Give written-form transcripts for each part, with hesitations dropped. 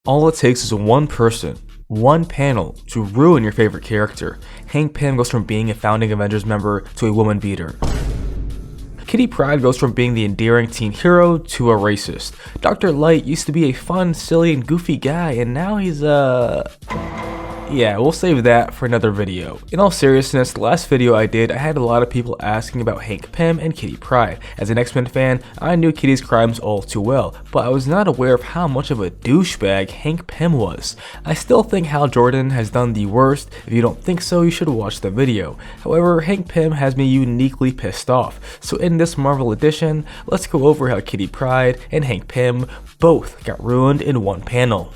All it takes is one person, one panel, to ruin your favorite character. Hank Pym goes from being a founding Avengers member to a woman beater. Kitty Pryde goes from being the endearing teen hero to a racist. Dr. Light used to be a fun, silly, and goofy guy, and now he's yeah, we'll save that for another video. In all seriousness, the last video I did, I had a lot of people asking about Hank Pym and Kitty Pryde. As an X-Men fan, I knew Kitty's crimes all too well, but I was not aware of how much of a douchebag Hank Pym was. I still think Hal Jordan has done the worst. If you don't think so, you should watch the video. However, Hank Pym has me uniquely pissed off. So in this Marvel edition, let's go over how Kitty Pryde and Hank Pym both got ruined in one panel.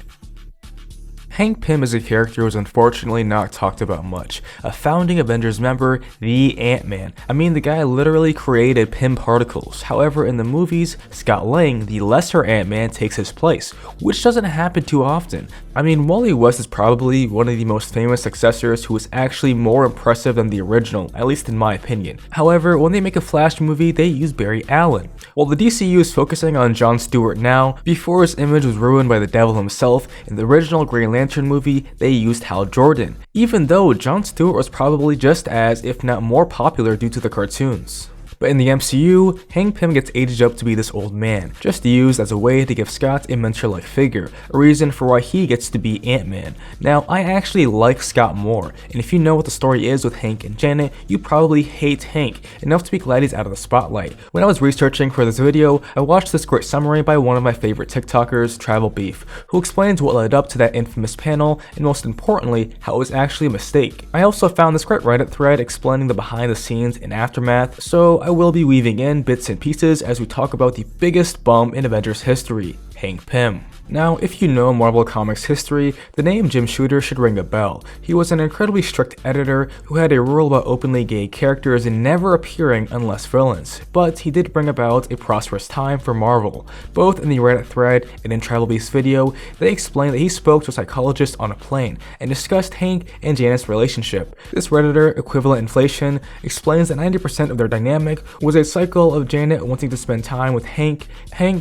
Hank Pym is a character who is unfortunately not talked about much. A founding Avengers member, the Ant-Man. I mean, the guy literally created Pym particles. However, in the movies, Scott Lang, the lesser Ant-Man, takes his place, which doesn't happen too often. I mean, Wally West is probably one of the most famous successors who is actually more impressive than the original, at least in my opinion. However, when they make a Flash movie, they use Barry Allen. While the DCU is focusing on Jon Stewart now, before his image was ruined by the devil himself, in the original Green Lantern movie, they used Hal Jordan, even though Jon Stewart was probably just as, if not more popular due to the cartoons. But in the MCU, Hank Pym gets aged up to be this old man, just used as a way to give Scott a mentor-like figure, a reason for why he gets to be Ant-Man. Now, I actually like Scott more, and if you know what the story is with Hank and Janet, you probably hate Hank, enough to be glad he's out of the spotlight. When I was researching for this video, I watched this great summary by one of my favorite TikTokers, Travel Beef, who explains what led up to that infamous panel, and most importantly, how it was actually a mistake. I also found this great Reddit thread explaining the behind the scenes and aftermath, so I will be weaving in bits and pieces as we talk about the biggest bum in Avengers history, Hank Pym. Now, if you know Marvel Comics history, the name Jim Shooter should ring a bell. He was an incredibly strict editor who had a rule about openly gay characters and never appearing unless villains, but he did bring about a prosperous time for Marvel. Both in the Reddit thread and in Travel Beast's video, they explained that he spoke to a psychologist on a plane and discussed Hank and Janet's relationship. This Redditor, Equivalent Inflation, explains that 90% of their dynamic was a cycle of Janet wanting to spend time with Hank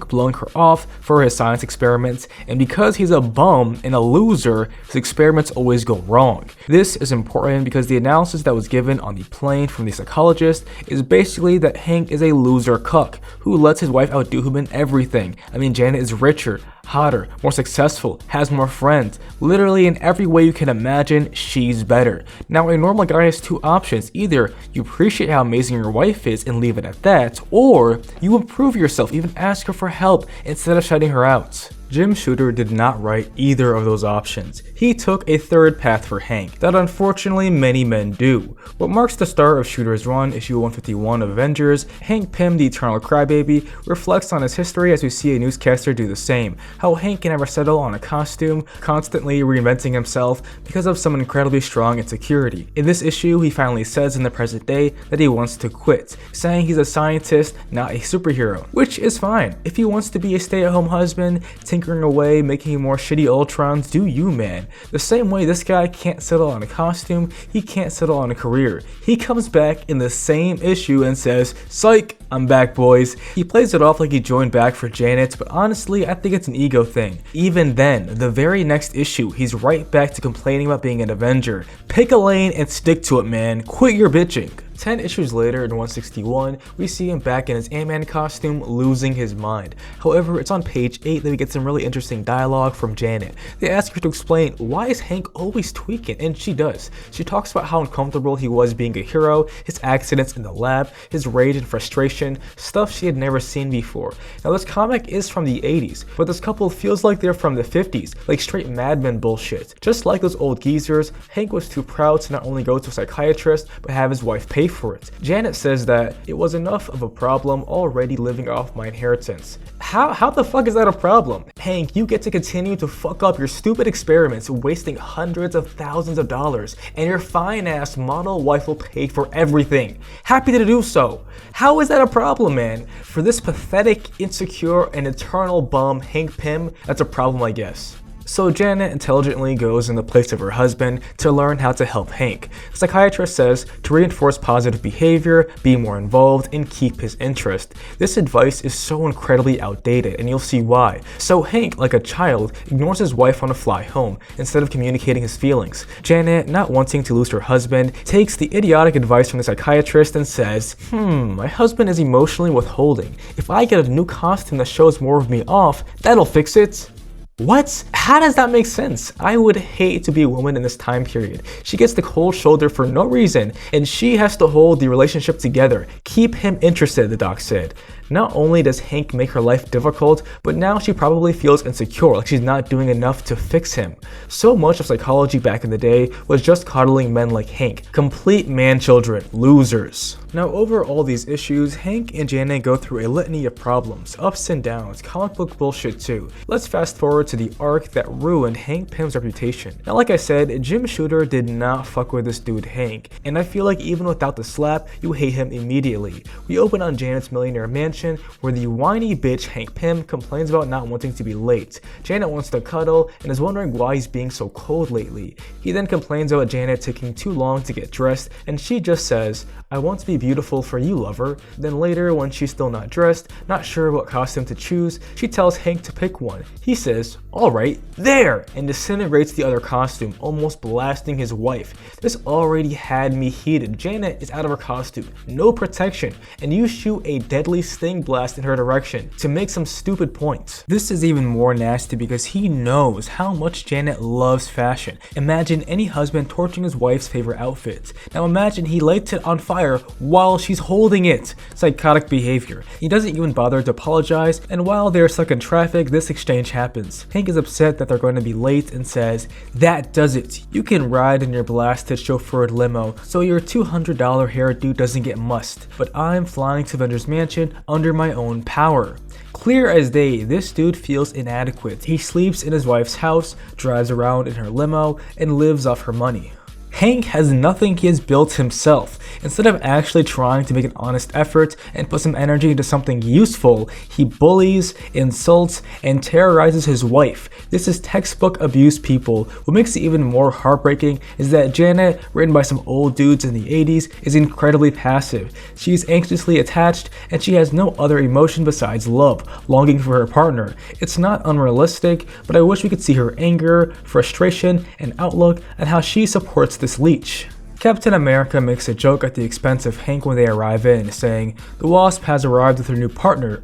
blowing her off for his science experiments, and because he's a bum and a loser, his experiments always go wrong. This is important because the analysis that was given on the plane from the psychologist is basically that Hank is a loser cuck who lets his wife outdo him in everything. I mean, Janet is richer, hotter, more successful, has more friends. Literally in every way you can imagine, she's better. Now, a normal guy has two options. Either you appreciate how amazing your wife is and leave it at that, or you improve yourself, even ask her for help instead of shutting her out. Jim Shooter did not write either of those options. He took a third path for Hank that unfortunately many men do. What marks the start of Shooter's run, issue 151 of Avengers, Hank Pym, the Eternal Crybaby, reflects on his history as we see a newscaster do the same. How Hank can never settle on a costume, constantly reinventing himself because of some incredibly strong insecurity. In this issue, he finally says in the present day that he wants to quit, saying he's a scientist, not a superhero, which is fine. If he wants to be a stay-at-home husband, tinkering away, making more shitty Ultrons, do you, man. The same way this guy can't settle on a costume, he can't settle on a career. He comes back in the same issue and says, "Psych, I'm back, boys." He plays it off like he joined back for Janet, but honestly, I think it's an ego thing. Even then, the very next issue, he's right back to complaining about being an Avenger. Pick a lane and stick to it, man. Quit your bitching. 10 issues later in 161, we see him back in his Ant-Man costume, losing his mind. However, it's on page 8 that we get some really interesting dialogue from Janet. They ask her to explain why is Hank always tweaking, and she does. She talks about how uncomfortable he was being a hero, his accidents in the lab, his rage and frustration, stuff she had never seen before. Now this comic is from the 80s, but this couple feels like they're from the 50s, like straight Mad Men bullshit. Just like those old geezers, Hank was too proud to not only go to a psychiatrist, but have his wife pay for it. Janet says that it was enough of a problem already living off my inheritance. How the fuck is that a problem? Hank, you get to continue to fuck up your stupid experiments, wasting hundreds of thousands of dollars, and your fine ass model wife will pay for everything. Happy to do so. How is that a problem, man? For this pathetic, insecure, and eternal bum Hank Pym, that's a problem, I guess. So Janet intelligently goes in the place of her husband to learn how to help Hank. The psychiatrist says to reinforce positive behavior, be more involved, and keep his interest. This advice is so incredibly outdated, and you'll see why. So Hank, like a child, ignores his wife on a fly home instead of communicating his feelings. Janet, not wanting to lose her husband, takes the idiotic advice from the psychiatrist and says, my husband is emotionally withholding. If I get a new costume that shows more of me off, that'll fix it. What? How does that make sense? I would hate to be a woman in this time period. She gets the cold shoulder for no reason, and she has to hold the relationship together. Keep him interested, the doc said. Not only does Hank make her life difficult, but now she probably feels insecure, like she's not doing enough to fix him. So much of psychology back in the day was just coddling men like Hank. Complete man-children, losers. Now, over all these issues, Hank and Janet go through a litany of problems, ups and downs, comic book bullshit too. Let's fast forward to the arc that ruined Hank Pym's reputation. Now, like I said, Jim Shooter did not fuck with this dude Hank, and I feel like even without the slap, you hate him immediately. We open on Janet's millionaire mansion, where the whiny bitch Hank Pym complains about not wanting to be late. Janet wants to cuddle and is wondering why he's being so cold lately. He then complains about Janet taking too long to get dressed, and she just says, I want to be beautiful for you, lover. Then later, when she's still not dressed, not sure what costume to choose, she tells Hank to pick one. He says, alright, there, and disintegrates the other costume, almost blasting his wife. This already had me heated. Janet is out of her costume, no protection, and you shoot a deadly sting blast in her direction to make some stupid points. This is even more nasty because he knows how much Janet loves fashion. Imagine any husband torching his wife's favorite outfits. Now imagine he lights it on fire while she's holding it. Psychotic behavior. He doesn't even bother to apologize, and while they're stuck in traffic, this exchange happens. Hank is upset that they're going to be late and says, that does it. You can ride in your blasted chauffeured limo so your $200 hairdo doesn't get mussed, but I'm flying to Avengers Mansion under my own power. Clear as day, this dude feels inadequate. He sleeps in his wife's house, drives around in her limo, and lives off her money. Hank has nothing he has built himself. Instead of actually trying to make an honest effort and put some energy into something useful, he bullies, insults, and terrorizes his wife. This is textbook abuse, people. What makes it even more heartbreaking is that Janet, written by some old dudes in the 80s, is incredibly passive. She's anxiously attached, and she has no other emotion besides love, longing for her partner. It's not unrealistic, but I wish we could see her anger, frustration, and outlook on how she supports this leech. Captain America makes a joke at the expense of Hank when they arrive in, saying, the Wasp has arrived with her new partner,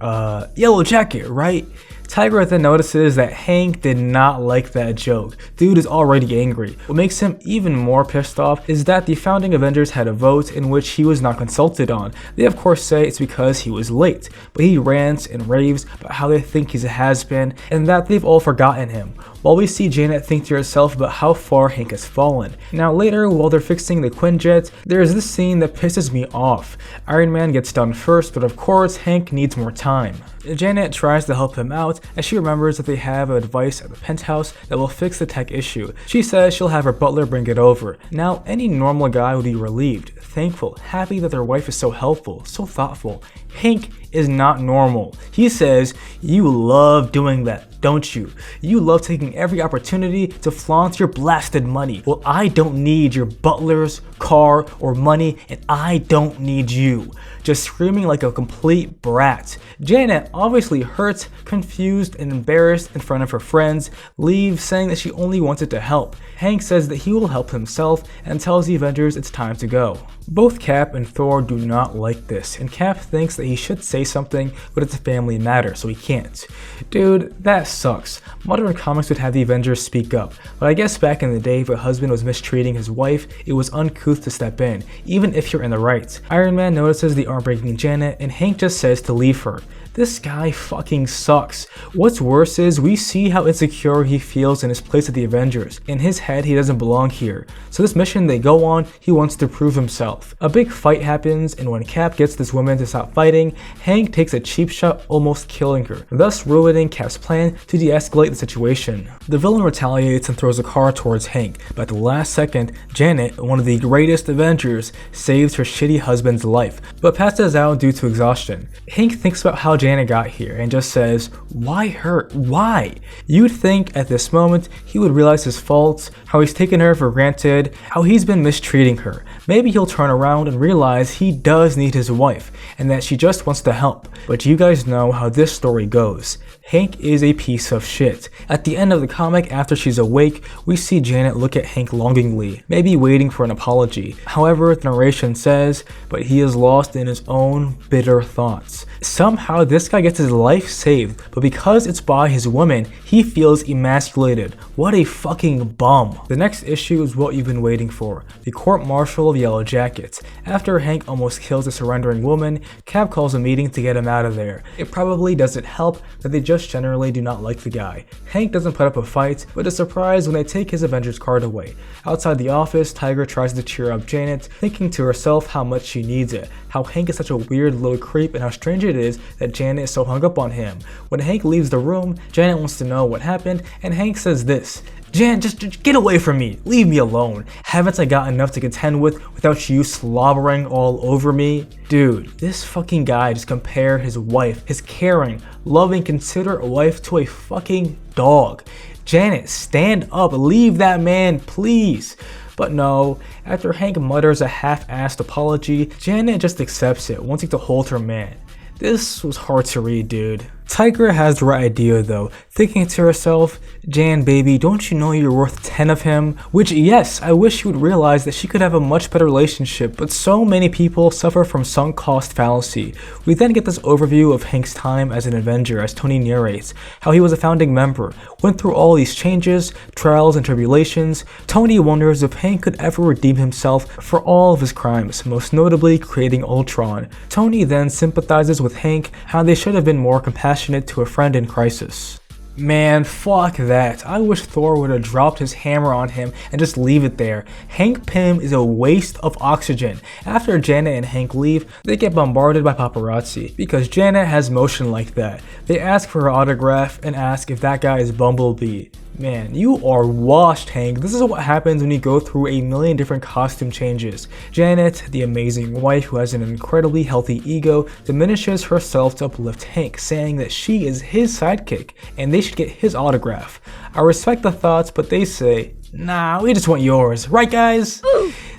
Yellow Jacket, right? Tiger then notices that Hank did not like that joke. Dude is already angry. What makes him even more pissed off is that the founding Avengers had a vote in which he was not consulted on. They of course say it's because he was late, but he rants and raves about how they think he's a has-been and that they've all forgotten him, while we see Janet think to herself about how far Hank has fallen. Now later, while they're fixing the Quinjet, there is this scene that pisses me off. Iron Man gets done first, but of course Hank needs more time. Janet tries to help him out as she remembers that they have a device at the penthouse that will fix the tech issue. She says she'll have her butler bring it over. Now, any normal guy would be relieved, thankful, happy that their wife is so helpful, so thoughtful. Hank is not normal. He says, you love doing that, don't you? You love taking every opportunity to flaunt your blasted money. Well, I don't need your butlers, car, or money, and I don't need you. Just screaming like a complete brat. Janet, obviously hurt, confused, and embarrassed in front of her friends, leaves saying that she only wanted to help. Hank says that he will help himself and tells the Avengers it's time to go. Both Cap and Thor do not like this, and Cap thinks that he should say something, but it's a family matter, so he can't. Dude, that sucks. Modern comics would have the Avengers speak up, but I guess back in the day if a husband was mistreating his wife, it was uncouth to step in, even if you're in the right. Iron Man notices the arm breaking Janet, and Hank just says to leave her. This guy fucking sucks. What's worse is we see how insecure he feels in his place at the Avengers. In his head, he doesn't belong here. So this mission they go on, he wants to prove himself. A big fight happens, and when Cap gets this woman to stop fighting, Hank takes a cheap shot, almost killing her, thus ruining Cap's plan to de-escalate the situation. The villain retaliates and throws a car towards Hank, but at the last second, Janet, one of the greatest Avengers, saves her shitty husband's life, but passes out due to exhaustion. Hank thinks about how Janet Janet got here and just says, why her? Why? You'd think at this moment he would realize his faults, how he's taken her for granted, how he's been mistreating her. Maybe he'll turn around and realize he does need his wife and that she just wants to help. But you guys know how this story goes. Hank is a piece of shit. At the end of the comic, after she's awake, we see Janet look at Hank longingly, maybe waiting for an apology. However, the narration says, but he is lost in his own bitter thoughts. Somehow this guy gets his life saved, but because it's by his woman, he feels emasculated. What a fucking bum. The next issue is what you've been waiting for, the court-martial of Yellow Jackets. After Hank almost kills a surrendering woman, Cap calls a meeting to get him out of there. It probably doesn't help that they just generally do not like the guy. Hank doesn't put up a fight, but is surprised when they take his Avengers card away. Outside the office, Tiger tries to cheer up Janet, thinking to herself how much she needs it, how Hank is such a weird little creep, and how strange it is that Janet is so hung up on him. When Hank leaves the room, Janet wants to know what happened, and Hank says this: Jan, just get away from me. Leave me alone. Haven't I got enough to contend with without you slobbering all over me? Dude, this fucking guy just compared his wife, his caring, loving, considerate wife to a fucking dog. Janet, stand up. Leave that man, please. But no, after Hank mutters a half-assed apology, Janet just accepts it, wanting to hold her man. This was hard to read, dude. Tiger has the right idea though, thinking to herself, Jan baby, don't you know you're worth 10 of him? Which yes, I wish she would realize that she could have a much better relationship, but so many people suffer from sunk cost fallacy. We then get this overview of Hank's time as an Avenger as Tony narrates, how he was a founding member, went through all these changes, trials and tribulations. Tony wonders if Hank could ever redeem himself for all of his crimes, most notably creating Ultron. Tony then sympathizes with Hank, how they should have been more compassionate to a friend in crisis. Man, fuck that. I wish Thor would have dropped his hammer on him and just leave it there. Hank Pym is a waste of oxygen. After Janet and Hank leave, they get bombarded by paparazzi because Janet has motion like that. They ask for her autograph and ask if that guy is Bumblebee. Man, you are washed, Hank. This is what happens when you go through a million different costume changes. Janet, the amazing wife who has an incredibly healthy ego, diminishes herself to uplift Hank, saying that she is his sidekick and they should get his autograph. I respect the thoughts, but they say, nah, we just want yours. Right, guys?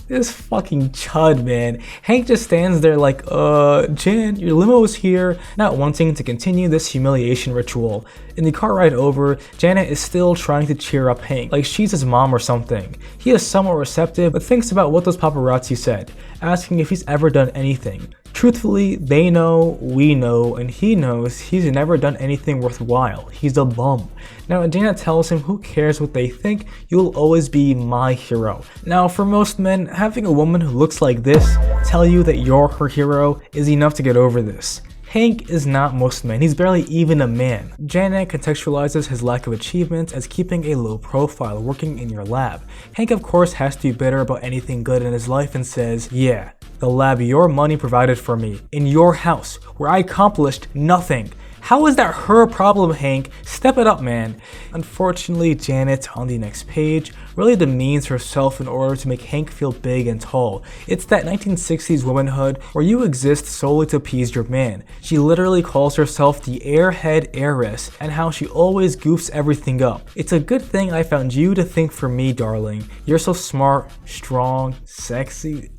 This fucking chud, man. Hank just stands there like, Jan, your limo is here, not wanting to continue this humiliation ritual. In the car ride over, Janet is still trying to cheer up Hank, like she's his mom or something. He is somewhat receptive, but thinks about what those paparazzi said, asking if he's ever done anything. Truthfully, they know, we know, and he knows he's never done anything worthwhile. He's a bum. Now, Janet tells him, who cares what they think, you'll always be my hero. Now, for most men, having a woman who looks like this tell you that you're her hero is enough to get over this. Hank is not most men, he's barely even a man. Janet contextualizes his lack of achievements as keeping a low profile working in your lab. Hank of course has to be bitter about anything good in his life and says, yeah, the lab your money provided for me, in your house, where I accomplished nothing. How is that her problem, Hank? Step it up, man. Unfortunately, Janet, on the next page, really demeans herself in order to make Hank feel big and tall. It's that 1960s womanhood where you exist solely to appease your man. She literally calls herself the airhead heiress and how she always goofs everything up. It's a good thing I found you to think for me, darling. You're so smart, strong, sexy.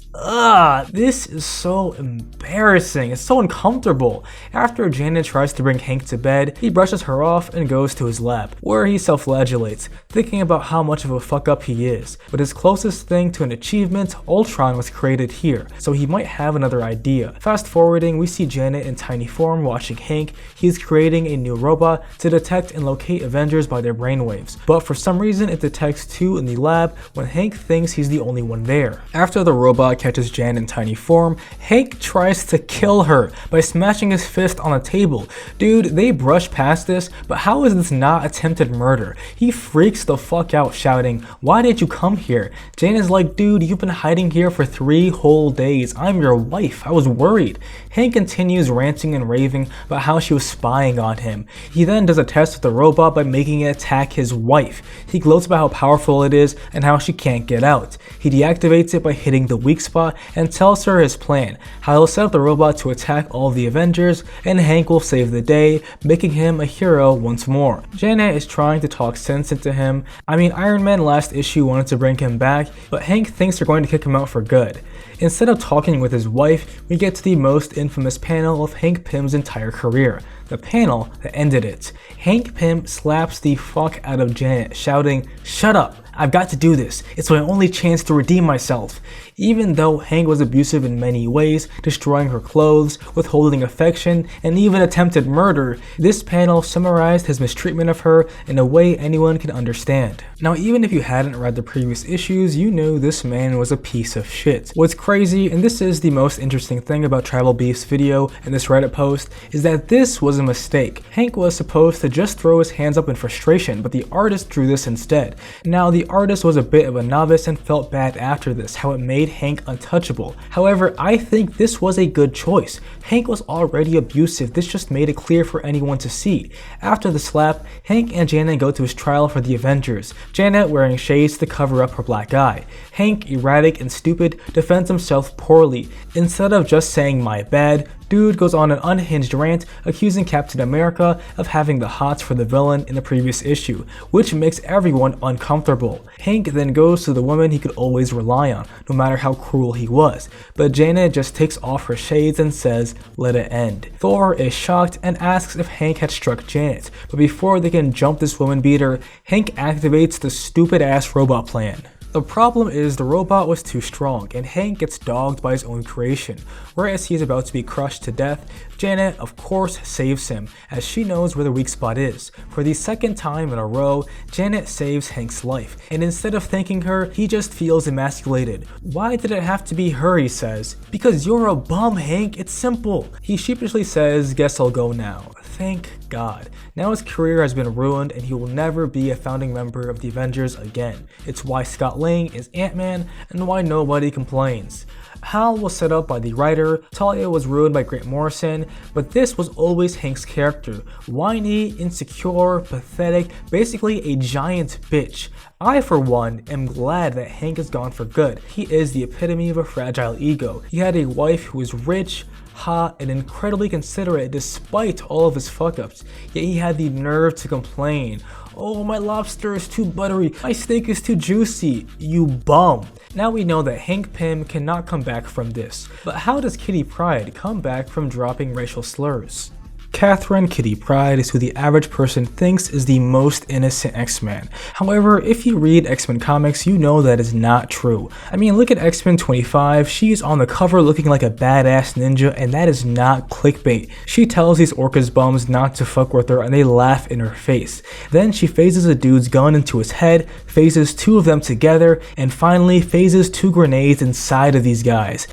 This is so embarrassing. It's so uncomfortable. After Janet tries to bring Hank to bed, he brushes her off and goes to his lab, where he self-flagellates, thinking about how much of a fuck-up he is. But his closest thing to an achievement, Ultron, was created here, so he might have another idea. Fast forwarding, we see Janet in tiny form watching Hank. He's creating a new robot to detect and locate Avengers by their brainwaves, but for some reason it detects two in the lab when Hank thinks he's the only one there. After the robot catches Jan in tiny form, Hank tries to kill her by smashing his fist on a table. Dude, they brush past this, but how is this not attempted murder? He freaks the fuck out, shouting, why did you come here? Jan is like, dude, you've been hiding here for 3 whole days. I'm your wife. I was worried. Hank continues ranting and raving about how she was spying on him. He then does a test with the robot by making it attack his wife. He gloats about how powerful it is and how she can't get out. He deactivates it by hitting the weak spot spot and tells her his plan, how he'll set up the robot to attack all of the Avengers, and Hank will save the day, making him a hero once more. Janet is trying to talk sense into him. I mean, Iron Man last issue wanted to bring him back, but Hank thinks they're going to kick him out for good. Instead of talking with his wife, we get to the most infamous panel of Hank Pym's entire career. The panel that ended it. Hank Pym slaps the fuck out of Janet, shouting, "Shut up! I've got to do this. It's my only chance to redeem myself." Even though Hank was abusive in many ways, destroying her clothes, withholding affection, and even attempted murder, this panel summarized his mistreatment of her in a way anyone can understand. Now, even if you hadn't read the previous issues, you knew this man was a piece of shit. What's crazy, and this is the most interesting thing about Tribal Beef's video and this Reddit post, is that this was a mistake. Hank was supposed to just throw his hands up in frustration, but the artist drew this instead. Now, the artist was a bit of a novice and felt bad after this, how it made Hank untouchable. However, I think this was a good choice. Hank was already abusive, this just made it clear for anyone to see. After the slap, Hank and Janet go to his trial for the Avengers, Janet wearing shades to cover up her black eye. Hank, erratic and stupid, defends himself poorly. Instead of just saying "my bad," dude goes on an unhinged rant accusing Captain America of having the hots for the villain in the previous issue, which makes everyone uncomfortable. Hank then goes to the woman he could always rely on, no matter how cruel he was, but Janet just takes off her shades and says, "Let it end." Thor is shocked and asks if Hank had struck Janet, but before they can jump this woman beater, Hank activates the stupid ass robot plan. The problem is the robot was too strong, and Hank gets dogged by his own creation. Whereas he is about to be crushed to death, Janet, of course, saves him, as she knows where the weak spot is. For the second time in a row, Janet saves Hank's life, and instead of thanking her, he just feels emasculated. "Why did it have to be her?" he says. "Because you're a bum, Hank, it's simple." He sheepishly says, "Guess I'll go now." Thank God. Now his career has been ruined and he will never be a founding member of the Avengers again. It's why Scott Lang is Ant-Man and why nobody complains. Hal was set up by the writer, Talia was ruined by Grant Morrison, but this was always Hank's character. Whiny, insecure, pathetic, basically a giant bitch. I, for one, am glad that Hank is gone for good. He is the epitome of a fragile ego. He had a wife who was rich, hot, and incredibly considerate despite all of his fuck-ups, yet he had the nerve to complain. "Oh, my lobster is too buttery, my steak is too juicy." You bum. Now we know that Hank Pym cannot come back from this, but how does Kitty Pryde come back from dropping racial slurs? Catherine Kitty Pryde is who the average person thinks is the most innocent X-Men. However, if you read X-Men comics, you know that is not true. I mean, look at X-Men 25, she's on the cover looking like a badass ninja, and that is not clickbait. She tells these Orcas bums not to fuck with her and they laugh in her face. Then she phases a dude's gun into his head, phases two of them together, and finally phases two grenades inside of these guys.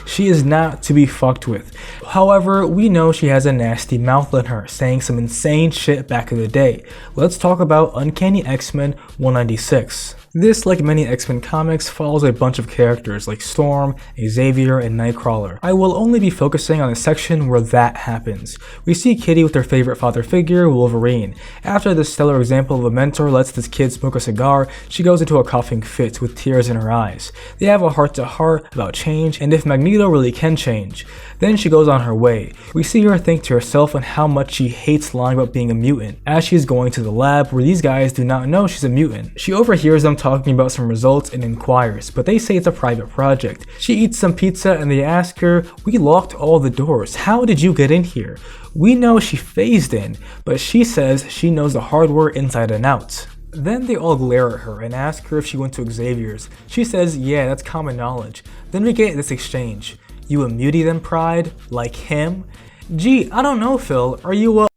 She is not to be fucked with. However, we know she has a nasty mouth in her, saying some insane shit back in the day. Let's talk about Uncanny X-Men 196. This, like many X-Men comics, follows a bunch of characters like Storm, Xavier, and Nightcrawler. I will only be focusing on the section where that happens. We see Kitty with her favorite father figure, Wolverine. After this stellar example of a mentor lets this kid smoke a cigar, she goes into a coughing fit with tears in her eyes. They have a heart-to-heart about change and if Magneto really can change. Then she goes on her way. We see her think to herself on how much she hates lying about being a mutant, as she is going to the lab where these guys do not know she's a mutant. She overhears them talking about some results and inquires, but they say it's a private project. She eats some pizza and they ask her, "We locked all the doors. How did you get in here?" We know she phased in, but she says she knows the hardware inside and out. Then they all glare at her and ask her if she went to Xavier's. She says, "Yeah, that's common knowledge." Then we get this exchange. "You a mutie then, Pride? Like him?" Gee, I don't know, Phil. Are you a...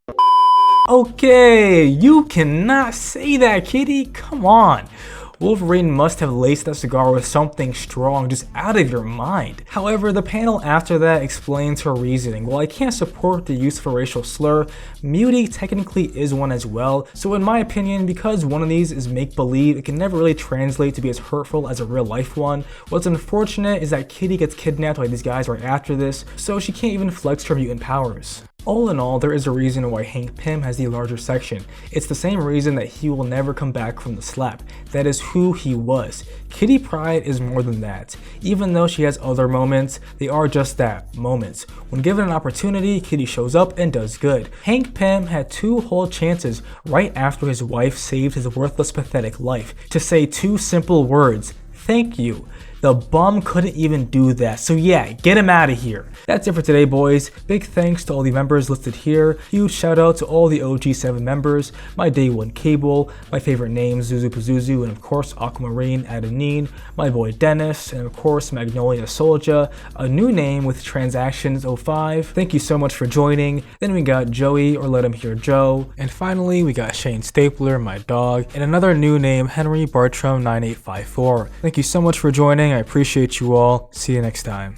Okay, you cannot say that, Kitty. Come on. Wolverine must have laced that cigar with something strong just out of your mind. However, the panel after that explains her reasoning. While I can't support the use of a racial slur, mutie technically is one as well, so in my opinion, because one of these is make-believe, it can never really translate to be as hurtful as a real-life one. What's unfortunate is that Kitty gets kidnapped by these guys right after this, so she can't even flex her mutant powers. All in all, there is a reason why Hank Pym has the larger section. It's the same reason that he will never come back from the slap. That is who he was. Kitty Pryde is more than that. Even though she has other moments, they are just that, moments. When given an opportunity, Kitty shows up and does good. Hank Pym had 2 whole chances right after his wife saved his worthless, pathetic life to say 2 simple words: thank you. The bum couldn't even do that, so yeah, get him out of here. That's it for today, boys. Big thanks to all the members listed here. Huge shout out to all the OG 7 members, my day 1 Cable, my favorite names Zuzu Pazuzu, and of course Aquamarine Adenine, my boy Dennis, and of course Magnolia Solja, a new name with Transactions 05. Thank you so much for joining. Then we got Joey, or Let Him Hear Joe, and finally we got Shane Stapler, my dog, and another new name, Henry Bartram 9854. Thank you so much for joining. I appreciate you all. See you next time.